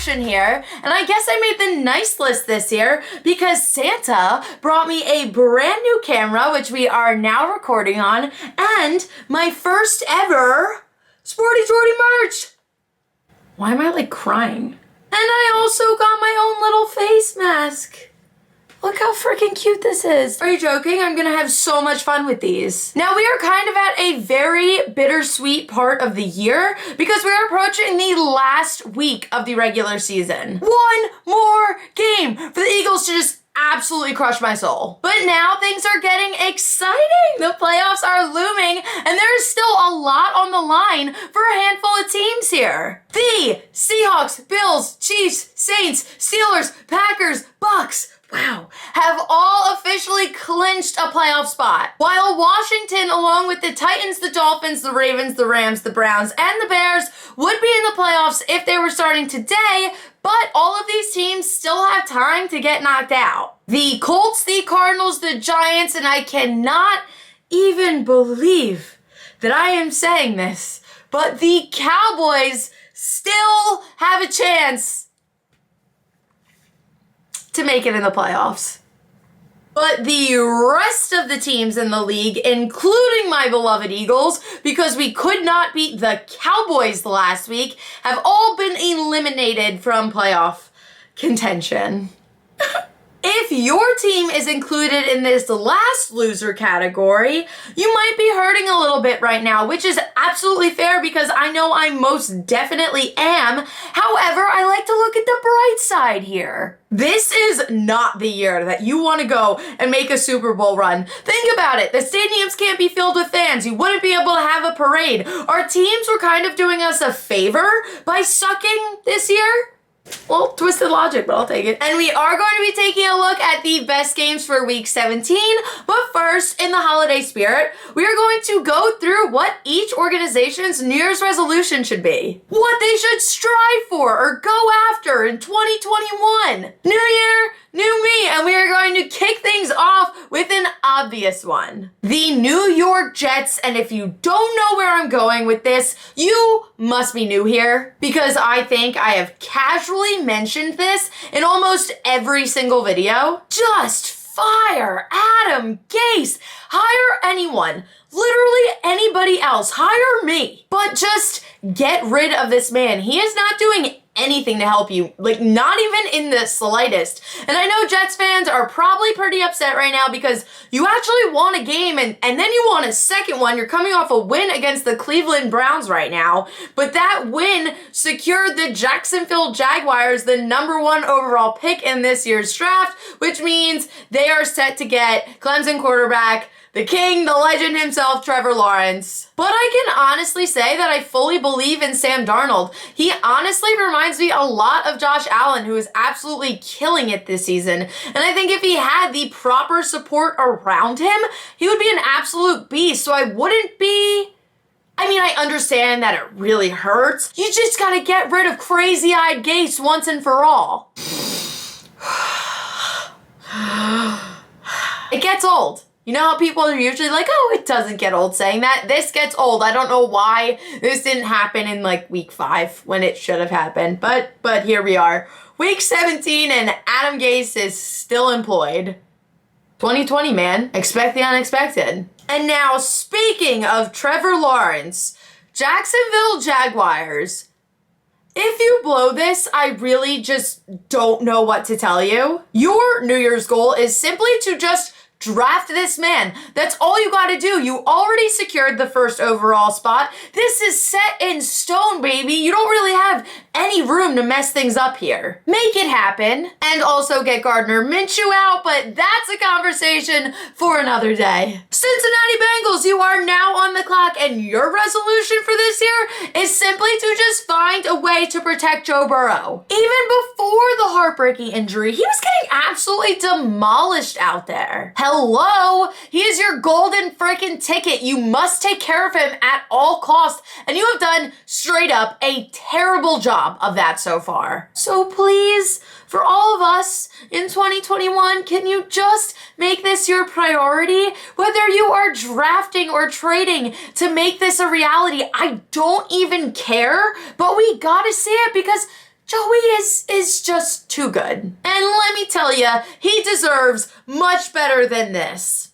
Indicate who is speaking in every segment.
Speaker 1: action here, and I guess I made the nice list this year because Santa brought me a brand new camera, which we are now recording on, and my first ever Sporty Jordy merch. Why am I like crying? And I also got my own little face mask. Look how freaking cute this is. Are you joking? I'm gonna have so much fun with these. Now we are kind of at a very bittersweet part of the year because we're approaching the last week of the regular season. One more game for the Eagles to just absolutely crush my soul. But now things are getting exciting. The playoffs are looming and there's still a lot on the line for a handful of teams here. The Seahawks, Bills, Chiefs, Saints, Steelers, Packers, Bucks, wow, have all officially clinched a playoff spot. While Washington, along with the Titans, the Dolphins, the Ravens, the Rams, the Browns, and the Bears would be in the playoffs if they were starting today, but all of these teams still have time to get knocked out. The Colts, the Cardinals, the Giants, and I cannot even believe that I am saying this, but the Cowboys still have a chance to make it in the playoffs. But the rest of the teams in the league, including my beloved Eagles, because we could not beat the Cowboys last week, have all been eliminated from playoff contention. If your team is included in this last loser category, you might be hurting a little bit right now, which is absolutely fair because I know I most definitely am. However, I like to look at the bright side here. This is not the year that you want to go and make a Super Bowl run. Think about it. The stadiums can't be filled with fans. You wouldn't be able to have a parade. Our teams were kind of doing us a favor by sucking this year. Well, twisted logic, but I'll take it. And we are going to be taking a look at the best games for week 17. But first, in the holiday spirit, we are going to go through what each organization's New Year's resolution should be. What they should strive for or go after in 2021. New year, new me, and we are going to kick things off with an obvious one. The New York Jets, and if you don't know where I'm going with this, you must be new here because I think I have casually mentioned this in almost every single video. Just fire Adam Gase. Hire anyone. Literally anybody else. Hire me. But just get rid of this man. He is not doing anything to help you, like not even in the slightest. And I know Jets fans are probably pretty upset right now because you actually won a game and then you won a second one. You're coming off a win against the Cleveland Browns right now, but that win secured the Jacksonville Jaguars the #1 overall pick in this year's draft, which means they are set to get Clemson quarterback, the king, the legend himself, Trevor Lawrence. But I can honestly say that I fully believe in Sam Darnold. He honestly reminds me a lot of Josh Allen, who is absolutely killing it this season. And I think if he had the proper support around him, he would be an absolute beast. So I wouldn't be... I understand that it really hurts. You just gotta get rid of crazy-eyed Gase once and for all. It gets old. You know how people are usually like, oh, it doesn't get old saying that? This gets old. I don't know why this didn't happen in like week 5 when it should have happened. But here we are. Week 17 and Adam Gase is still employed. 2020, man. Expect the unexpected. And now, speaking of Trevor Lawrence, Jacksonville Jaguars. If you blow this, I really just don't know what to tell you. Your New Year's goal is simply to just draft this man. That's all you gotta do. You already secured the first overall spot. This is set in stone, baby. You don't really have any room to mess things up here. Make it happen. And also get Gardner Minshew out, but that's a conversation for another day. Cincinnati Bengals, you are now on the clock, and your resolution for this year is simply to just find a way to protect Joe Burrow. Even before the heartbreaking injury, he was getting absolutely demolished out there. Hello, he is your golden freaking ticket. You must take care of him at all costs, and you have done straight up a terrible job of that so far. So please, for all of us in 2021, can you just make this your priority? Whether you are drafting or trading to make this a reality, I don't even care, but we gotta see it because Joey is just too good. And let me tell you, he deserves much better than this.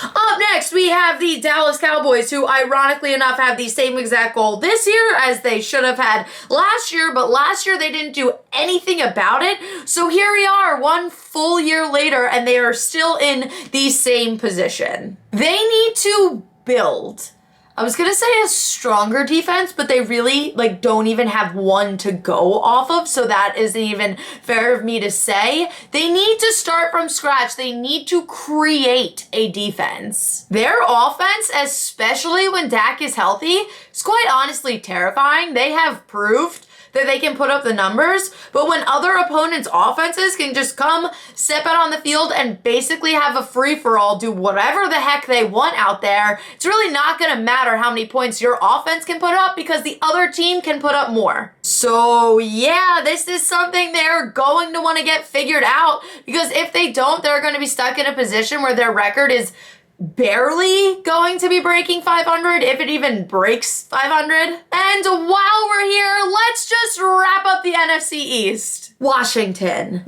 Speaker 1: Up next, we have the Dallas Cowboys, who ironically enough have the same exact goal this year as they should have had last year, but last year they didn't do anything about it. So here we are, one full year later, and they are still in the same position. They need to build. I was going to say a stronger defense, but they really don't even have one to go off of, so that isn't even fair of me to say. They need to start from scratch. They need to create a defense. Their offense, especially when Dak is healthy, is quite honestly terrifying. They have proved that they can put up the numbers, but when other opponents' offenses can just come, step out on the field, and basically have a free-for-all, do whatever the heck they want out there, it's really not going to matter how many points your offense can put up because the other team can put up more. So yeah, this is something they're going to want to get figured out, because if they don't, they're going to be stuck in a position where their record is barely going to be breaking 500, if it even breaks 500. And while we're here, let's just wrap up the NFC East. Washington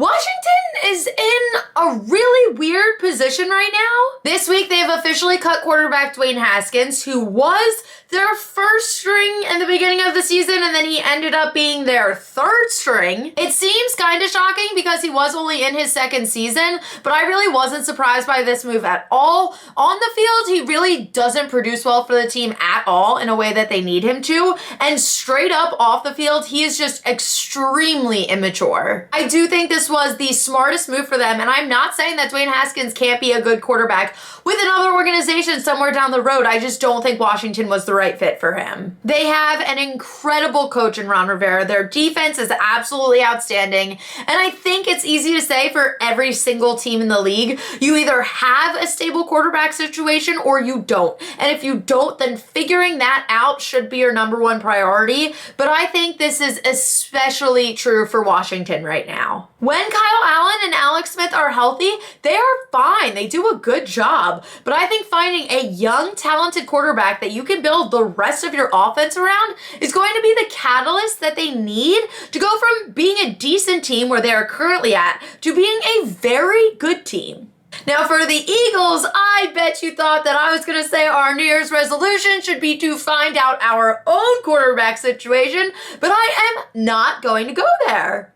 Speaker 1: is in a really weird position right now. This week, they've officially cut quarterback Dwayne Haskins, who was their first string in the beginning of the season, and then he ended up being their third string. It seems kind of shocking because he was only in his second season, but I really wasn't surprised by this move at all. On the field, he really doesn't produce well for the team at all in a way that they need him to, and straight up off the field, he is just extremely immature. I do think this was the smartest move for them, and I'm not saying that Dwayne Haskins can't be a good quarterback with another organization somewhere down the road. I just don't think Washington was the right fit for him. They have an incredible coach in Ron Rivera. Their defense is absolutely outstanding, and I think it's easy to say for every single team in the league, you either have a stable quarterback situation or you don't. And if you don't, then figuring that out should be your number one priority. But I think this is especially true for Washington right now. When Kyle Allen and Alex Smith are healthy, they are fine. They do a good job. But I think finding a young, talented quarterback that you can build the rest of your offense around is going to be the catalyst that they need to go from being a decent team where they are currently at to being a very good team. Now for the Eagles, I bet you thought that I was going to say our New Year's resolution should be to find out our own quarterback situation, but I am not going to go there.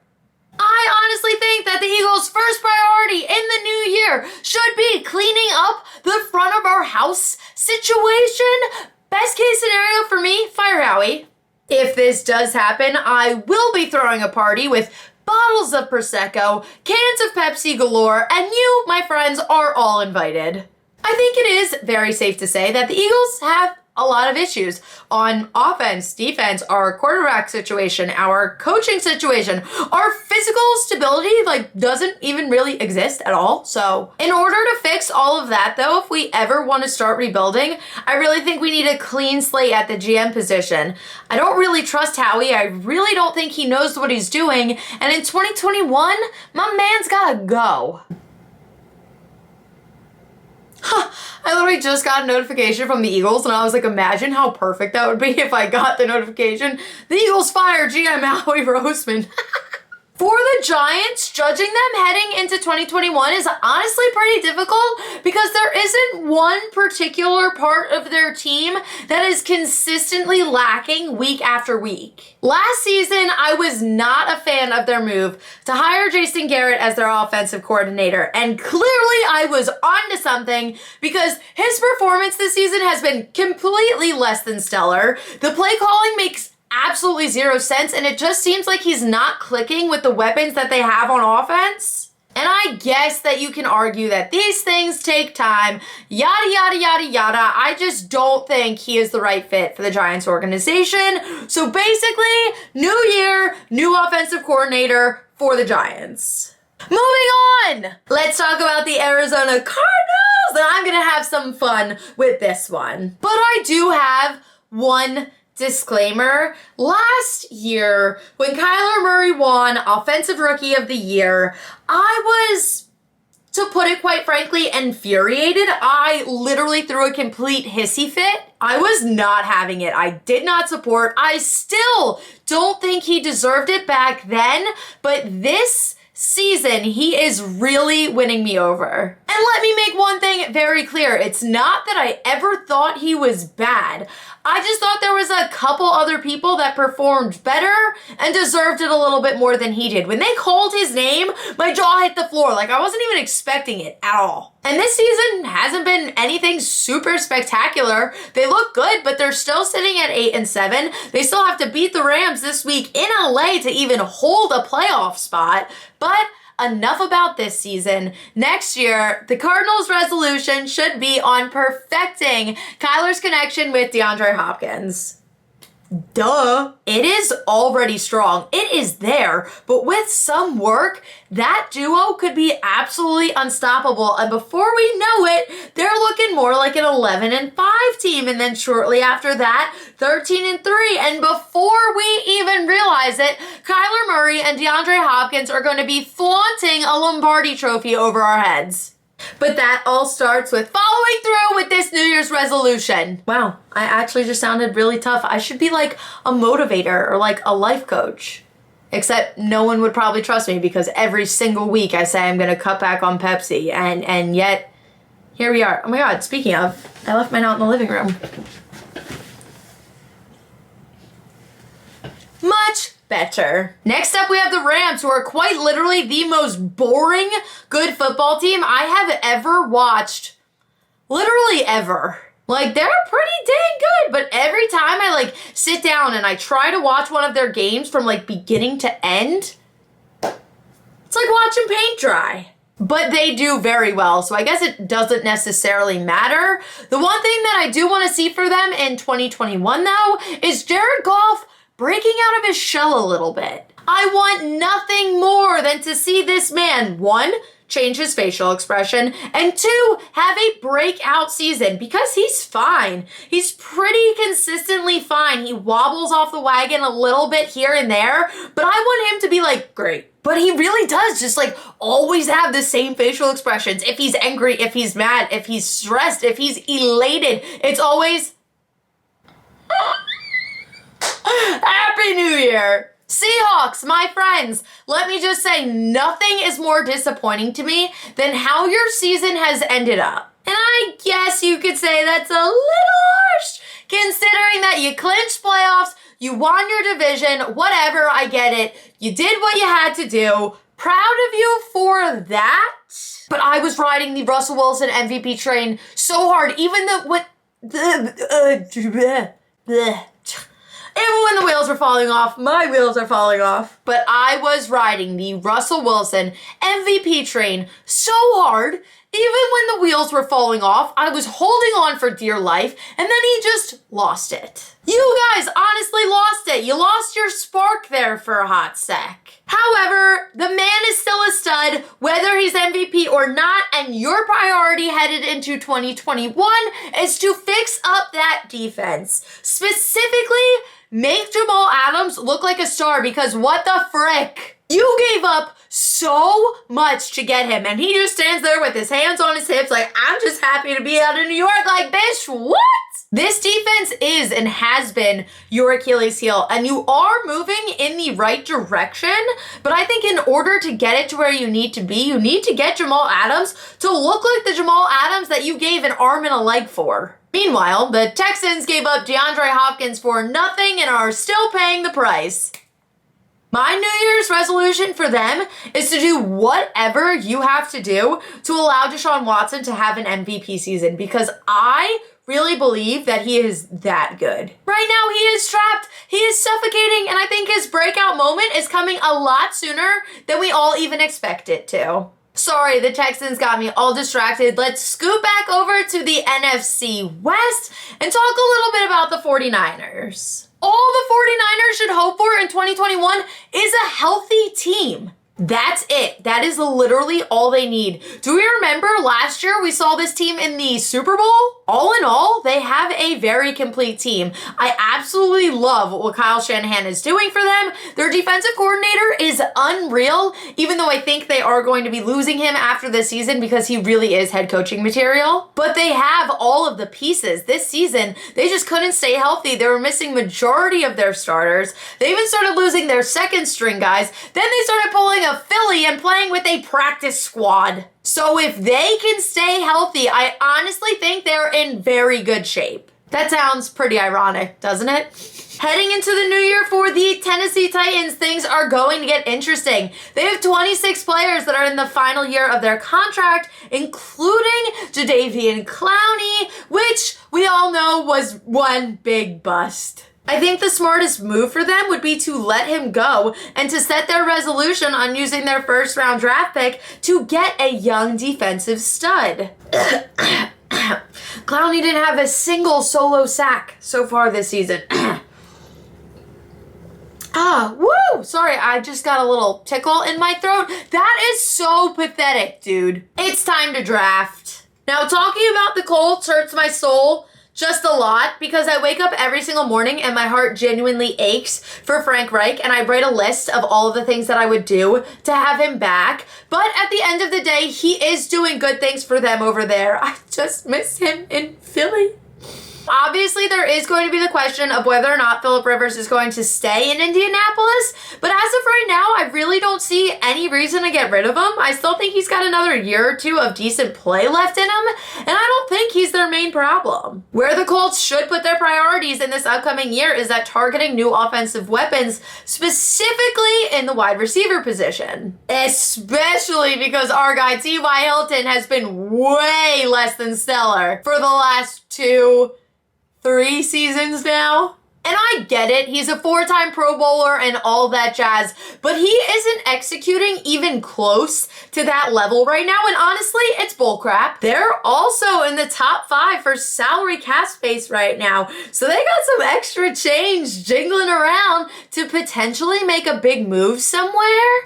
Speaker 1: I honestly think that the Eagles' first priority in the new year should be cleaning up the front of our house situation. Best case scenario for me, fire Howie. If this does happen, I will be throwing a party with bottles of Prosecco, cans of Pepsi galore, and you, my friends, are all invited. I think it is very safe to say that the Eagles have a lot of issues on offense, defense, our quarterback situation, our coaching situation, our physical stability doesn't even really exist at all. So in order to fix all of that though, if we ever want to start rebuilding, I really think we need a clean slate at the GM position. I don't really trust Howie. I really don't think he knows what he's doing. And in 2021, my man's gotta go. I literally just got a notification from the Eagles, and I was like, imagine how perfect that would be if I got the notification. The Eagles fire GM Howie Roseman. For the Giants, judging them heading into 2021 is honestly pretty difficult because there isn't one particular part of their team that is consistently lacking week after week. Last season, I was not a fan of their move to hire Jason Garrett as their offensive coordinator, and clearly I was onto something because his performance this season has been completely less than stellar. The play calling makes absolutely zero sense, and it just seems like he's not clicking with the weapons that they have on offense. And I guess that you can argue that these things take time, yada, yada, yada, yada. I just don't think he is the right fit for the Giants organization. So basically, new year, new offensive coordinator for the Giants. Moving on, let's talk about the Arizona Cardinals, and I'm going to have some fun with this one. But I do have one disclaimer. Last year, when Kyler Murray won Offensive Rookie of the Year, I was to put it quite frankly, infuriated. I literally threw a complete hissy fit. I was not having it. I did not support. I still don't think he deserved it back then, but this season, he is really winning me over. And let me make one thing very clear. It's not that I ever thought he was bad. I just thought there was a couple other people that performed better and deserved it a little bit more than he did. When they called his name, my jaw hit the floor. Like, I wasn't even expecting it at all. And this season hasn't been anything super spectacular. They look good, but they're still sitting at 8-7. They still have to beat the Rams this week in LA to even hold a playoff spot. But enough about this season. Next year, the Cardinals' resolution should be on perfecting Kyler's connection with DeAndre Hopkins. Duh. It is already strong. It is there. But with some work, that duo could be absolutely unstoppable. And before we know it, they're looking more like an 11-5 team. And then shortly after that, 13-3. And before we even realize it, Kyler Murray and DeAndre Hopkins are going to be flaunting a Lombardi trophy over our heads. But that all starts with following through with this New Year's resolution. Wow, I actually just sounded really tough. I should be like a motivator or like a life coach. Except no one would probably trust me because every single week I say I'm going to cut back on Pepsi. And yet, here we are. Oh my God, speaking of, I left mine out in the living room. Much better. Next up, we have the Rams, who are quite literally the most boring good football team I have ever watched. Literally ever. Like, they're pretty dang good, but every time I like sit down and I try to watch one of their games from like beginning to end, it's like watching paint dry. But they do very well, so I guess it doesn't necessarily matter. The one thing that I do want to see for them in 2021, though, is Jared Goff breaking out of his shell a little bit. I want nothing more than to see this man, one, change his facial expression, and two, have a breakout season because he's fine. He's pretty consistently fine. He wobbles off the wagon a little bit here and there, but I want him to be like, great. But he really does just like always have the same facial expressions. If he's angry, if he's mad, if he's stressed, if he's elated, it's always Happy New Year! Seahawks, my friends, let me just say nothing is more disappointing to me than how your season has ended up. And I guess you could say that's a little harsh, considering that you clinched playoffs, you won your division, whatever, I get it. You did what you had to do. Proud of you for that. But I was riding the Russell Wilson MVP train so hard, even even when the wheels were falling off, my wheels are falling off. But I was riding the Russell Wilson MVP train so hard, even when the wheels were falling off, I was holding on for dear life, and then he just lost it. You guys honestly lost it. You lost your spark there for a hot sec. However, the man is still a stud, whether he's MVP or not, and your priority headed into 2021 is to fix up that defense. Specifically, make Jamal Adams look like a star, because what the frick? You gave up so much to get him, and he just stands there with his hands on his hips like, I'm just happy to be out of New York. Like, bitch, what? This defense is and has been your Achilles heel, and you are moving in the right direction, but I think in order to get it to where you need to be, you need to get Jamal Adams to look like the Jamal Adams that you gave an arm and a leg for. Meanwhile, the Texans gave up DeAndre Hopkins for nothing and are still paying the price. My New Year's resolution for them is to do whatever you have to do to allow Deshaun Watson to have an MVP season, because I really believe that he is that good. Right now, he is trapped, he is suffocating, and I think his breakout moment is coming a lot sooner than we all even expect it to. Sorry, the Texans got me all distracted. Let's scoot back over to the NFC West and talk a little bit about the 49ers. All the 49ers should hope for in 2021 is a healthy team. That's it. That is literally all they need. Do we remember last year we saw this team in the Super Bowl? all in all, they have a very complete team. I absolutely love what Kyle Shanahan is doing for them. Their defensive coordinator is unreal, even though I think they are going to be losing him after this season because he really is head coaching material. But they have all of the pieces. This season, they just couldn't stay healthy. They were missing majority of their starters. They even started losing their second string guys. Then they started pulling a Philly and playing with a practice squad. So if they can stay healthy, I honestly think they're in very good shape. That sounds pretty ironic, doesn't it? Heading into the new year for the Tennessee Titans, things are going to get interesting. They have 26 players that are in the final year of their contract, including Jadeveon Clowney, which we all know was one big bust. I think the smartest move for them would be to let him go and to set their resolution on using their first round draft pick to get a young defensive stud. Clowney didn't have a single solo sack so far this season. Woo! Sorry, I just got a little tickle in my throat. That is so pathetic, dude. It's time to draft. Now, talking about the Colts hurts my soul just a lot because I wake up every single morning and my heart genuinely aches for Frank Reich, and I write a list of all of the things that I would do to have him back. But at the end of the day, he is doing good things for them over there. I just miss him in Philly. Obviously, there is going to be the question of whether or not Phillip Rivers is going to stay in Indianapolis, but as of right now, I really don't see any reason to get rid of him. I still think he's got another year or two of decent play left in him, and I don't think he's their main problem. Where the Colts should put their priorities in this upcoming year is at targeting new offensive weapons, specifically in the wide receiver position. Especially because our guy T.Y. Hilton has been way less than stellar for the last 3 seasons now. And I get it, he's a 4-time Pro Bowler and all that jazz, but he isn't executing even close to that level right now, and honestly, it's bullcrap. They're also in the top 5 for salary cap space right now, so they got some extra change jingling around to potentially make a big move somewhere.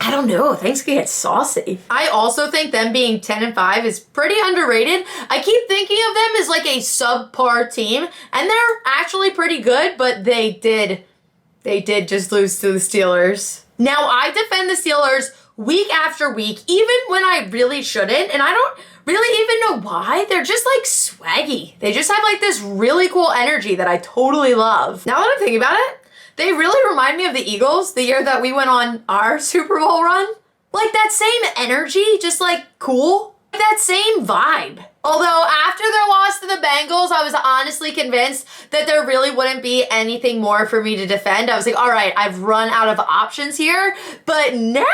Speaker 1: I don't know, things can get saucy. I also think them being 10-5 is pretty underrated. I keep thinking of them as like a subpar team, and they're actually pretty good, but they did just lose to the Steelers. Now, I defend the Steelers week after week, even when I really shouldn't, and I don't really even know why. They're just like swaggy. They just have like this really cool energy that I totally love. Now that I'm thinking about it, they really remind me of the Eagles the year that we went on our Super Bowl run. Like that same energy, just like cool. That same vibe. Although after their loss to the Bengals, I was honestly convinced that there really wouldn't be anything more for me to defend. I was like, all right, I've run out of options here. But now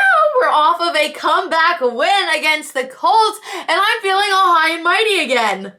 Speaker 1: we're off of a comeback win against the Colts, and I'm feeling all high and mighty again.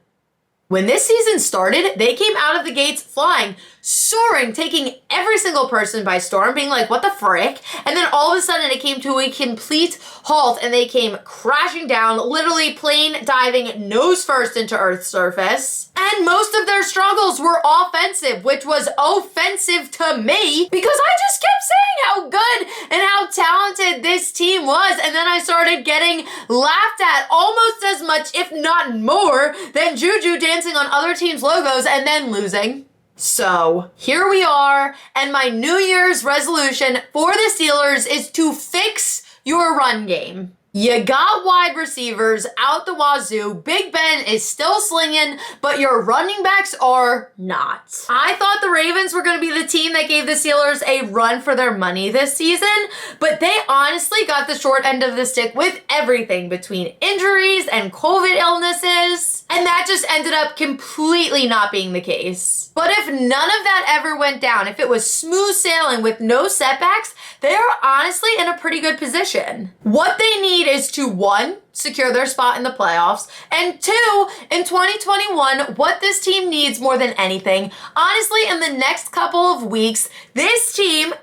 Speaker 1: When this season started, they came out of the gates flying, soaring, taking every single person by storm, being like, what the frick? And then all of a sudden it came to a complete halt and they came crashing down, literally plane diving nose first into Earth's surface. And most of their struggles were offensive, which was offensive to me because I just kept saying how good and how talented this team was. And then I started getting laughed at almost as much, if not more, than Juju dancing on other teams' logos and then losing. So here we are, and my New Year's resolution for the Steelers is to fix your run game. You got wide receivers out the wazoo. Big Ben is still slinging, but your running backs are not. I thought the Ravens were going to be the team that gave the Steelers a run for their money this season, but they honestly got the short end of the stick with everything between injuries and COVID illnesses, and that just ended up completely not being the case. But if none of that ever went down, if it was smooth sailing with no setbacks, they are honestly in a pretty good position. What they need is to, 1, secure their spot in the playoffs, and 2, in 2021, what this team needs more than anything, honestly, in the next couple of weeks, this team,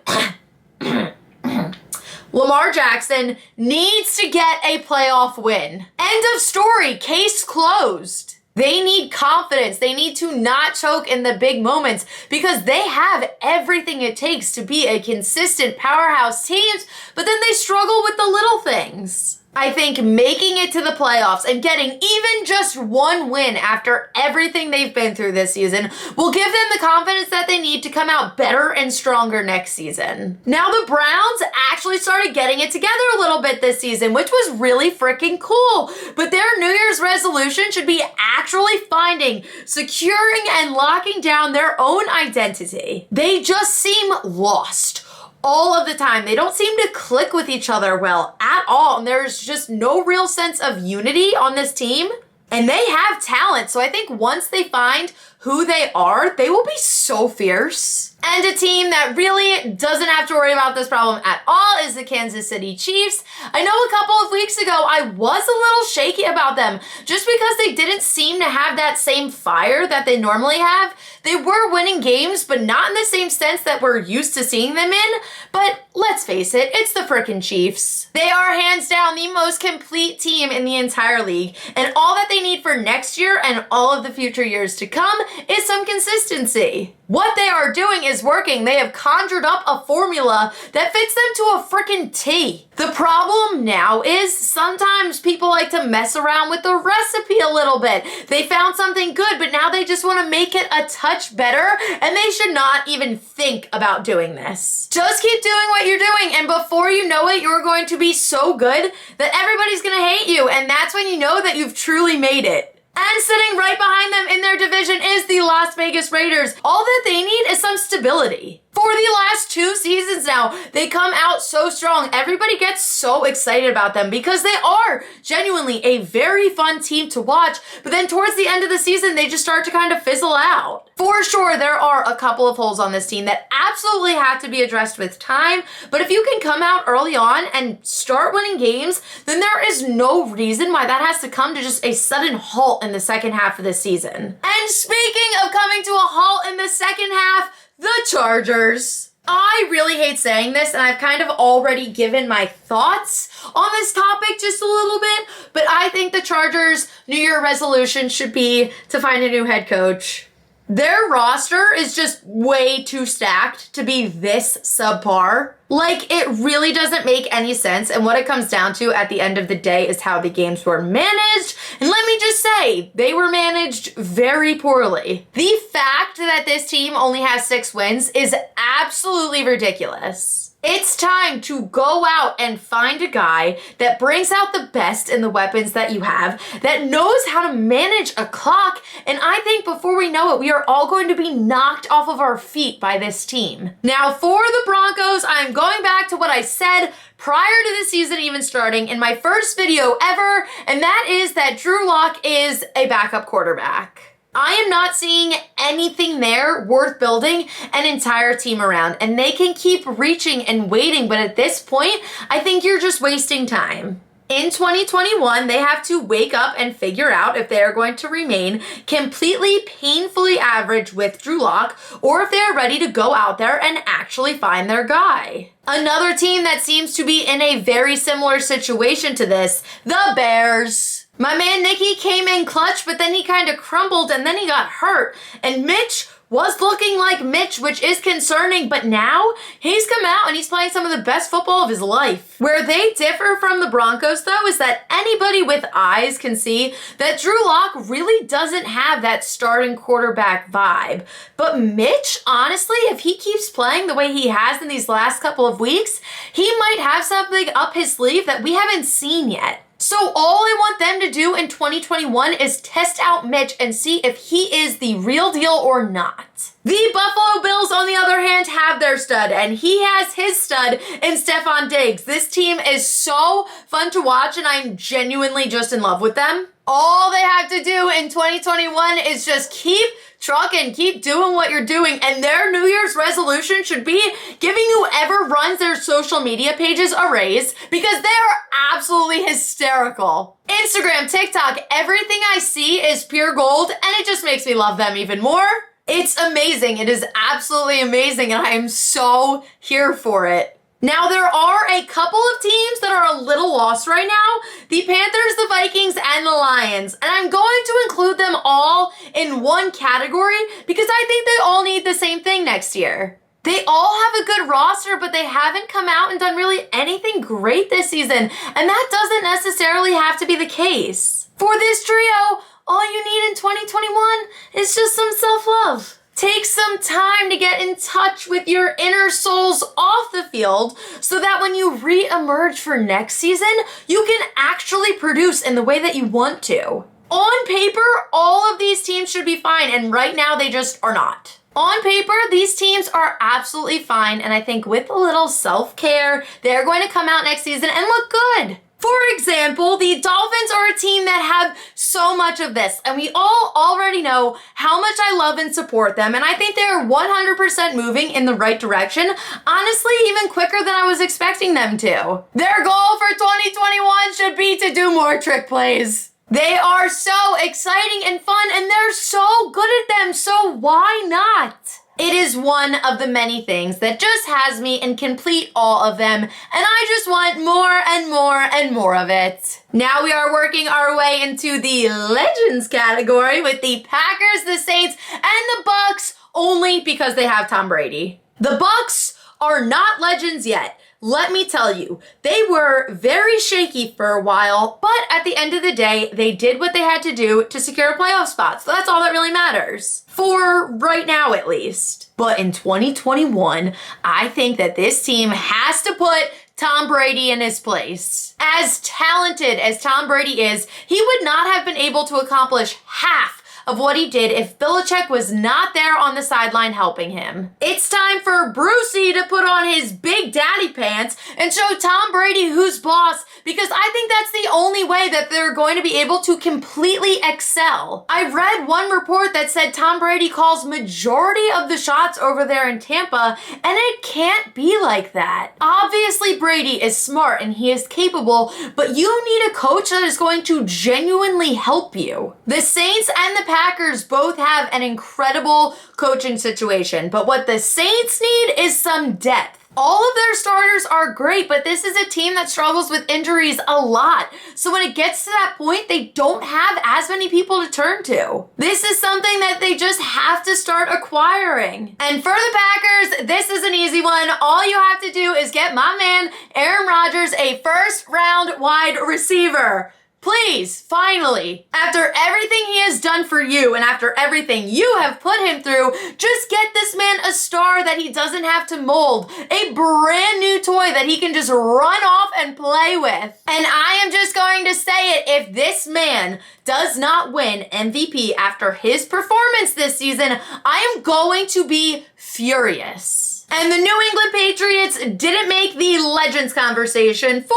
Speaker 1: Lamar Jackson, needs to get a playoff win. End of story. Case closed. They need confidence. They need to not choke in the big moments because they have everything it takes to be a consistent powerhouse team, but then they struggle with the little things. I think making it to the playoffs and getting even just one win after everything they've been through this season will give them the confidence that they need to come out better and stronger next season. Now, the Browns actually started getting it together a little bit this season, which was really freaking cool. But their New Year's resolution should be actually finding, securing, and locking down their own identity. They just seem lost all of the time. They don't seem to click with each other well at all. And there's just no real sense of unity on this team. And they have talent. So I think once they find who they are, they will be so fierce. And a team that really doesn't have to worry about this problem at all is the Kansas City Chiefs. I know a couple of weeks ago I was a little shaky about them just because they didn't seem to have that same fire that they normally have. They were winning games, but not in the same sense that we're used to seeing them in. But let's face it, it's the frickin' Chiefs. They are hands down the most complete team in the entire league. And all that they need for next year and all of the future years to come is some consistency. What they are doing is working. They have conjured up a formula that fits them to a frickin' T. The problem now is sometimes people like to mess around with the recipe a little bit. They found something good, but now they just want to make it a touch better, and they should not even think about doing this. Just keep doing what you're doing, and before you know it, you're going to be so good that everybody's going to hate you, and that's when you know that you've truly made it. And sitting right behind them in their division is the Las Vegas Raiders. All that they need is some stability. For the last 2 seasons now, they come out so strong. Everybody gets so excited about them because they are genuinely a very fun team to watch. But then towards the end of the season, they just start to kind of fizzle out. For sure, there are a couple of holes on this team that absolutely have to be addressed with time. But if you can come out early on and start winning games, then there is no reason why that has to come to just a sudden halt in the second half of the season. And speaking of coming to a halt in the second half, the Chargers. I really hate saying this, and I've kind of already given my thoughts on this topic just a little bit, but I think the Chargers' New Year resolution should be to find a new head coach. Their roster is just way too stacked to be this subpar. Like, it really doesn't make any sense, and what it comes down to at the end of the day is how the games were managed, and let me just say, they were managed very poorly. The fact that this team only has 6 wins is absolutely ridiculous. It's time to go out and find a guy that brings out the best in the weapons that you have, that knows how to manage a clock, and I think before we know it, we are all going to be knocked off of our feet by this team. Now, for the Broncos, I'm going back to what I said prior to the season even starting in my first video ever, and that is that Drew Lock is a backup quarterback. I am not seeing anything there worth building an entire team around, and they can keep reaching and waiting, but at this point, I think you're just wasting time. In 2021, they have to wake up and figure out if they are going to remain completely painfully average with Drew Lock, or if they are ready to go out there and actually find their guy. Another team that seems to be in a very similar situation to this, the Bears. My man Nicky came in clutch, but then he kind of crumbled and then he got hurt. And Mitch was looking like Mitch, which is concerning, but now he's come out and he's playing some of the best football of his life. Where they differ from the Broncos, though, is that anybody with eyes can see that Drew Lock really doesn't have that starting quarterback vibe. But Mitch, honestly, if he keeps playing the way he has in these last couple of weeks, he might have something up his sleeve that we haven't seen yet. So all I want them to do in 2021 is test out Mitch and see if he is the real deal or not. The Buffalo Bills, on the other hand, have their stud, and he has his stud in Stefon Diggs. This team is so fun to watch, and I'm genuinely just in love with them. All they have to do in 2021 is just keep trucking, keep doing what you're doing, and their New Year's resolution should be giving whoever runs their social media pages a raise, because they are absolutely hysterical. Instagram, TikTok, everything I see is pure gold, and it just makes me love them even more. It's amazing. It is absolutely amazing, and I am so here for it. Now, there are a couple of teams that are a little lost right now. The Panthers, the Vikings, and the Lions. And I'm going to include them all in one category because I think they all need the same thing next year. They all have a good roster, but they haven't come out and done really anything great this season, and that doesn't necessarily have to be the case. For this trio, all you need in 2021 is just some self-love. Take some time to get in touch with your inner souls off the field so that when you re-emerge for next season, you can actually produce in the way that you want to. On paper, all of these teams should be fine, and right now they just are not. On paper, these teams are absolutely fine, and I think with a little self-care, they're going to come out next season and look good. For example, the Dolphins are a team that have so much of this, and we all already know how much I love and support them, and I think they're 100% moving in the right direction, honestly, even quicker than I was expecting them to. Their goal for 2021 should be to do more trick plays. They are so exciting and fun, and they're so good at them, so why not? It is one of the many things that just has me and complete all of them, and I just want more and more and more of it. Now we are working our way into the Legends category with the Packers, the Saints, and the Bucks, only because they have Tom Brady. The Bucks are not legends yet. Let me tell you, they were very shaky for a while, but at the end of the day, they did what they had to do to secure a playoff spot. So that's all that really matters. For right now, at least. But in 2021, I think that this team has to put Tom Brady in his place. As talented as Tom Brady is, he would not have been able to accomplish half of what he did if Belichick was not there on the sideline helping him. It's time for Brucey to put on his big daddy pants and show Tom Brady who's boss, because I think that's the only way that they're going to be able to completely excel. I read one report that said Tom Brady calls majority of the shots over there in Tampa, and it can't be like that. Obviously, Brady is smart and he is capable, but you need a coach that is going to genuinely help you. The Saints and the Packers both have an incredible coaching situation, but what the Saints need is some depth. All of their starters are great, but this is a team that struggles with injuries a lot. So when it gets to that point, they don't have as many people to turn to. This is something that they just have to start acquiring. And for the Packers, this is an easy one. All you have to do is get my man, Aaron Rodgers, a first-round wide receiver. Please, finally, after everything he has done for you and after everything you have put him through, just get this man a star that he doesn't have to mold, a brand new toy that he can just run off and play with. And I am just going to say it, if this man does not win MVP after his performance this season, I am going to be furious. And the New England Patriots didn't make the Legends conversation for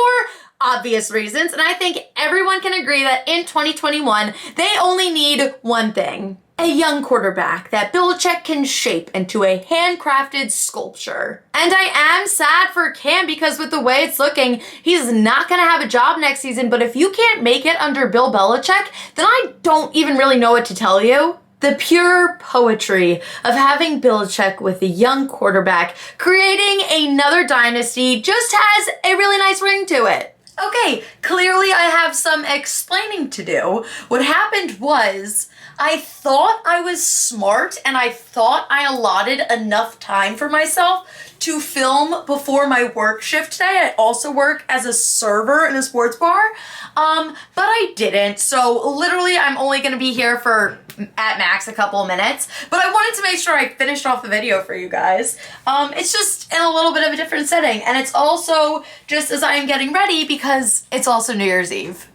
Speaker 1: obvious reasons, and I think everyone can agree that in 2021, they only need one thing. A young quarterback that Belichick can shape into a handcrafted sculpture. And I am sad for Cam because with the way it's looking, he's not going to have a job next season, but if you can't make it under Bill Belichick, then I don't even really know what to tell you. The pure poetry of having Belichick with a young quarterback creating another dynasty just has a really nice ring to it. Okay, clearly I have some explaining to do. What happened was, I thought I was smart and I thought I allotted enough time for myself to film before my work shift today. I also work as a server in a sports bar, but I didn't. So literally I'm only gonna be here for at max a couple of minutes, but I wanted to make sure I finished off the video for you guys. It's just in a little bit of a different setting, and it's also just as I am getting ready because it's also New Year's Eve.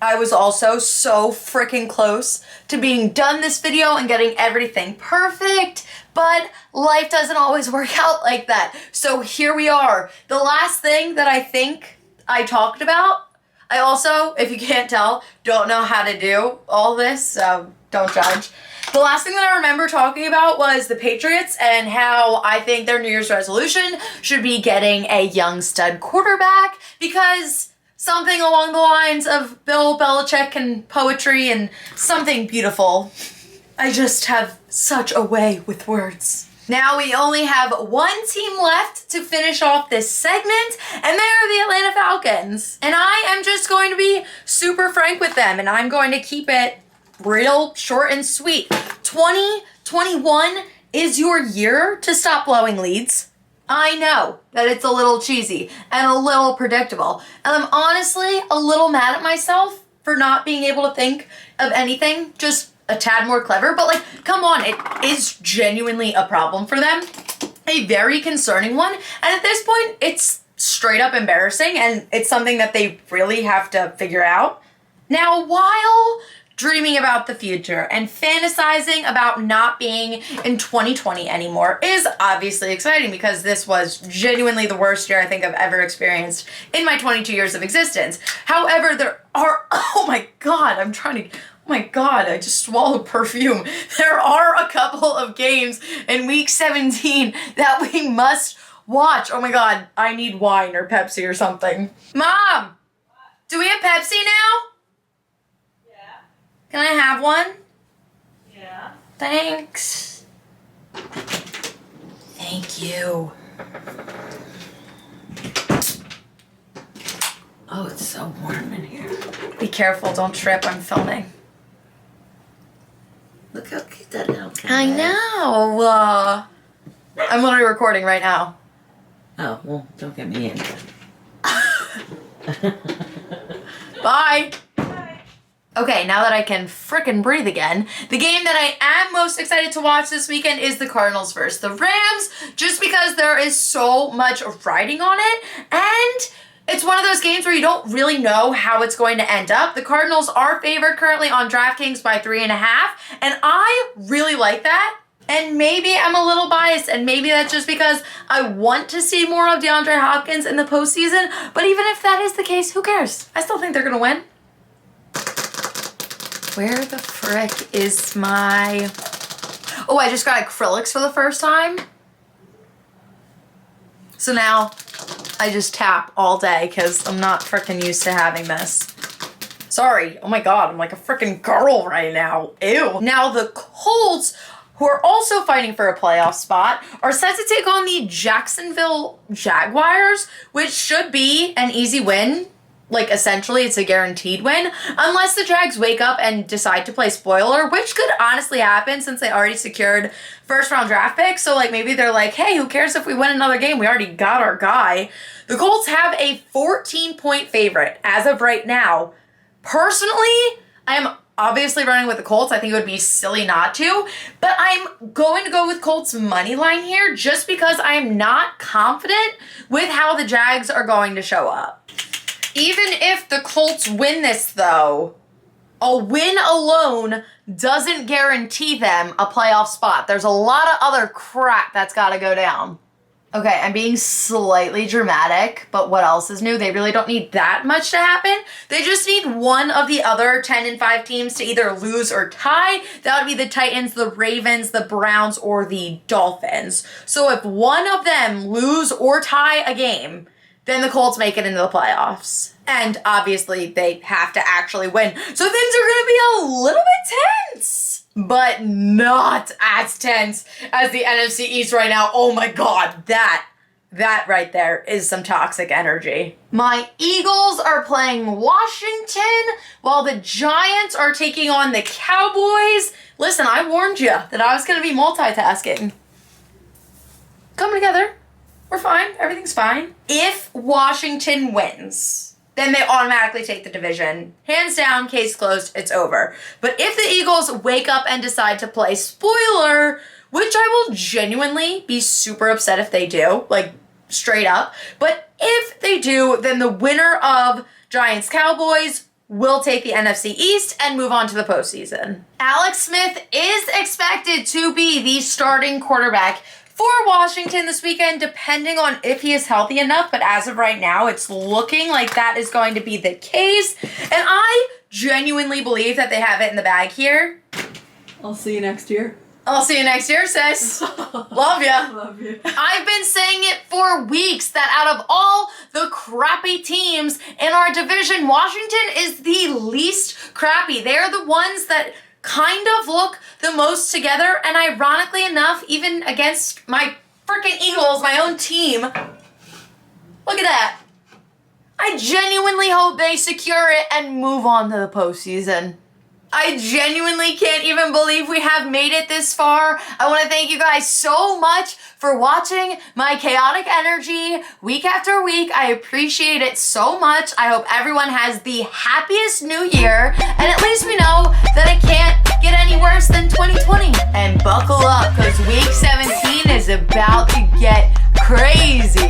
Speaker 1: I was also so freaking close to being done this video and getting everything perfect, but life doesn't always work out like that. So here we are. The last thing that I think I talked about, I also, if you can't tell, don't know how to do all this, so don't judge. The last thing that I remember talking about was the Patriots and how I think their New Year's resolution should be getting a young stud quarterback, because something along the lines of Bill Belichick and poetry and something beautiful. I just have such a way with words. Now we only have one team left to finish off this segment, and they are the Atlanta Falcons. And I am just going to be super frank with them, and I'm going to keep it real short and sweet. 2021 is your year to stop blowing leads. I know that it's a little cheesy and a little predictable, and I'm honestly a little mad at myself for not being able to think of anything just a tad more clever, but like, come on, it is genuinely a problem for them. A very concerning one, and at this point, it's straight up embarrassing, and it's something that they really have to figure out. Now, while dreaming about the future and fantasizing about not being in 2020 anymore is obviously exciting, because this was genuinely the worst year I think I've ever experienced in my 22 years of existence. However, there are, oh my God, I just swallowed perfume. There are a couple of games in week 17 that we must watch. Oh my God, I need wine or Pepsi or something. Mom, do we have Pepsi now? Can I have one?
Speaker 2: Yeah.
Speaker 1: Thanks. Thank you. Oh, it's so warm in here. Be careful, don't trip, I'm filming.
Speaker 2: Look how cute that little cat
Speaker 1: I know. I'm literally recording right now.
Speaker 2: Oh, well, don't get me in.
Speaker 1: Bye. Okay, now that I can frickin' breathe again, the game that I am most excited to watch this weekend is the Cardinals versus the Rams, just because there is so much riding on it, and it's one of those games where you don't really know how it's going to end up. The Cardinals are favored currently on DraftKings by 3.5, and I really like that. And maybe I'm a little biased, and maybe that's just because I want to see more of DeAndre Hopkins in the postseason, but even if that is the case, who cares? I still think they're gonna win. Where the frick is my... Oh, I just got acrylics for the first time. So now I just tap all day because I'm not frickin' used to having this. Sorry. Oh my God, I'm like a frickin' girl right now. Ew. Now the Colts, who are also fighting for a playoff spot, are set to take on the Jacksonville Jaguars, which should be an easy win. Like, essentially, it's a guaranteed win, unless the Jags wake up and decide to play spoiler, which could honestly happen since they already secured first-round draft picks. So, like, maybe they're like, hey, who cares if we win another game? We already got our guy. The Colts have a 14-point favorite as of right now. Personally, I am obviously running with the Colts. I think it would be silly not to, but I'm going to go with Colts money line here just because I am not confident with how the Jags are going to show up. Even if the Colts win this, though, a win alone doesn't guarantee them a playoff spot. There's a lot of other crap that's got to go down. Okay, I'm being slightly dramatic, but what else is new? They really don't need that much to happen. They just need one of the other 10-5 teams to either lose or tie. That would be the Titans, the Ravens, the Browns, or the Dolphins. So if one of them lose or tie a game, then the Colts make it into the playoffs. And obviously, they have to actually win. So things are going to be a little bit tense. But not as tense as the NFC East right now. Oh my God, that right there is some toxic energy. My Eagles are playing Washington while the Giants are taking on the Cowboys. Listen, I warned you that I was going to be multitasking. Come together. We're fine. Everything's fine. If Washington wins, then they automatically take the division. Hands down, case closed, it's over. But if the Eagles wake up and decide to play spoiler, which I will genuinely be super upset if they do, like straight up, but if they do, then the winner of Giants-Cowboys will take the NFC East and move on to the postseason. Alex Smith is expected to be the starting quarterback for Washington this weekend, depending on if he is healthy enough, but as of right now, it's looking like that is going to be the case, and I genuinely believe that they have it in the bag here.
Speaker 3: I'll see you next year.
Speaker 1: I'll see you next year, sis. Love ya.
Speaker 3: Love you.
Speaker 1: I've been saying it for weeks that out of all the crappy teams in our division, Washington is the least crappy. They're the ones that kind of look the most together, and ironically enough, even against my freaking Eagles, my own team, look at that. I genuinely hope they secure it and move on to the postseason. I genuinely can't even believe we have made it this far. I want to thank you guys so much for watching my chaotic energy week after week. I appreciate it so much. I hope everyone has the happiest new year, and at least we know that it can't get any worse than 2020. And buckle up, because week 17 is about to get crazy.